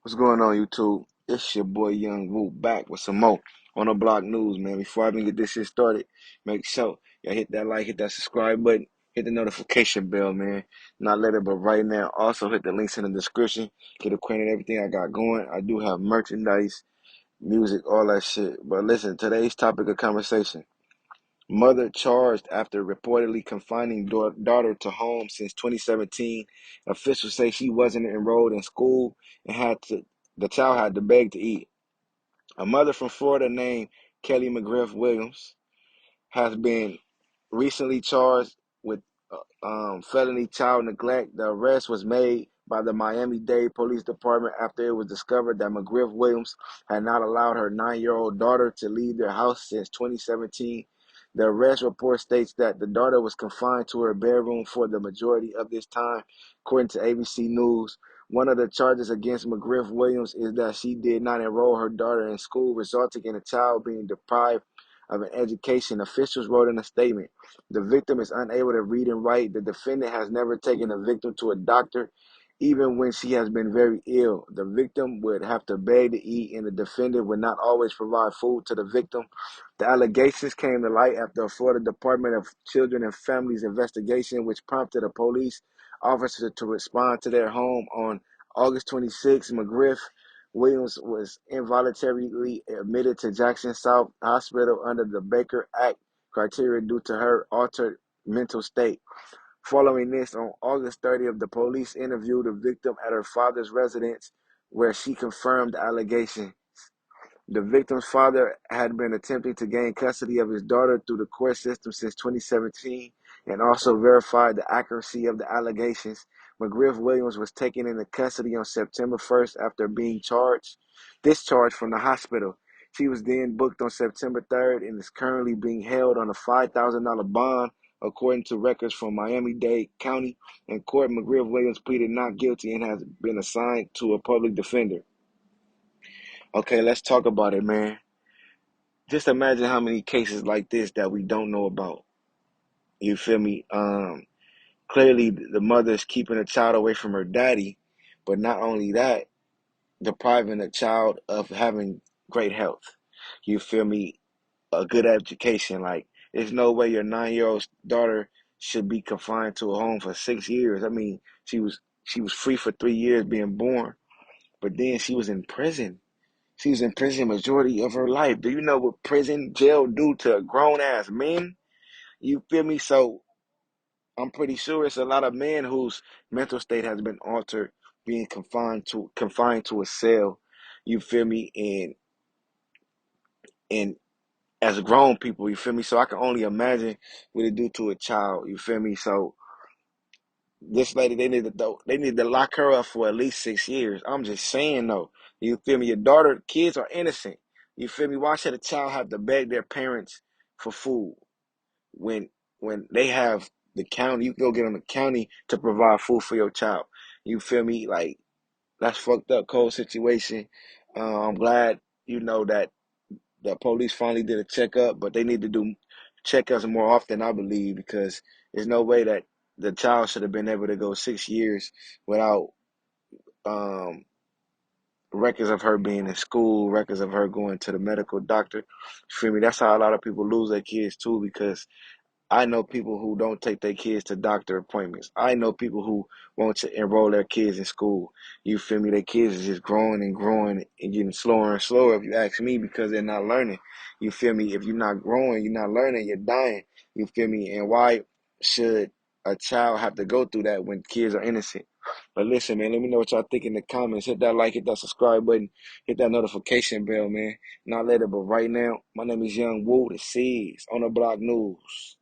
What's going on, YouTube? It's your boy Young Woo back with some more on the block news, man. Before I even get this shit started, make sure y'all hit that like, hit that subscribe button, hit the notification bell, man. Not later, but right now. Also hit the links in the description. Get acquainted with everything I got going. I do have merchandise, music, all that shit. But listen, today's topic of conversation. Mother charged after reportedly confining daughter to home since 2017. Officials say she wasn't enrolled in school and the child had to beg to eat. A mother from Florida named Kelly McGriff Williams has been recently charged with felony child neglect. The arrest was made by the Miami-Dade Police Department after it was discovered that McGriff Williams had not allowed her 9-year-old daughter to leave their house since 2017. The arrest report states that the daughter was confined to her bedroom for the majority of this time, according to ABC News. One of the charges against McGriff Williams is that she did not enroll her daughter in school, resulting in the child being deprived of an education. Officials wrote in a statement. The victim is unable to read and write. The defendant has never taken the victim to a doctor, even when she has been very ill. The victim would have to beg to eat, and the defendant would not always provide food to the victim. The allegations came to light after a Florida Department of Children and Families investigation, which prompted a police officer to respond to their home on August 26. McGriff Williams was involuntarily admitted to Jackson South Hospital under the Baker Act criteria due to her altered mental state. Following this, on August 30th, the police interviewed the victim at her father's residence where she confirmed the allegation. The victim's father had been attempting to gain custody of his daughter through the court system since 2017 and also verified the accuracy of the allegations. McGriff Williams was taken into custody on September 1st after being discharged from the hospital. She was then booked on September 3rd and is currently being held on a $5,000 bond, according to records from Miami-Dade County. In court, McGriff Williams pleaded not guilty and has been assigned to a public defender. Okay, let's talk about it, man. Just imagine how many cases like this that we don't know about. You feel me? Clearly the mother is keeping a child away from her daddy, but not only that, depriving the child of having great health. You feel me? A good education. Like, there's no way your 9-year-old daughter should be confined to a home for 6 years. I mean, she was free for 3 years being born, but then she was in prison. She was in prison majority of her life. Do you know what prison jail do to grown ass men? You feel me? So I'm pretty sure it's a lot of men whose mental state has been altered, being confined to a cell. You feel me? And as grown people, you feel me? So I can only imagine what it do to a child. You feel me? So this lady, they need to lock her up for at least 6 years. I'm just saying though. You feel me? Your daughter, kids are innocent. You feel me? Why should a child have to beg their parents for food when when they have the county? You can go get on the county to provide food for your child. You feel me? Like, that's fucked up, cold situation. I'm glad that the police finally did a checkup, but they need to do checkups more often, I believe, because there's no way that the child should have been able to go 6 years without um, records of her being in school, records of her going to the medical doctor. You feel me? That's how a lot of people lose their kids too, because I know people who don't take their kids to doctor appointments. I know people who want to enroll their kids in school. You feel me? Their kids is just growing and growing and getting slower and slower, if you ask me, because they're not learning. You feel me? If you're not growing, you're not learning, you're dying. You feel me? And why should a child have to go through that when kids are innocent? But listen, man, let me know what y'all think in the comments. Hit that like, hit that subscribe button, hit that notification bell, man. Not later, but right now, my name is Young Woo. This is on the Block News.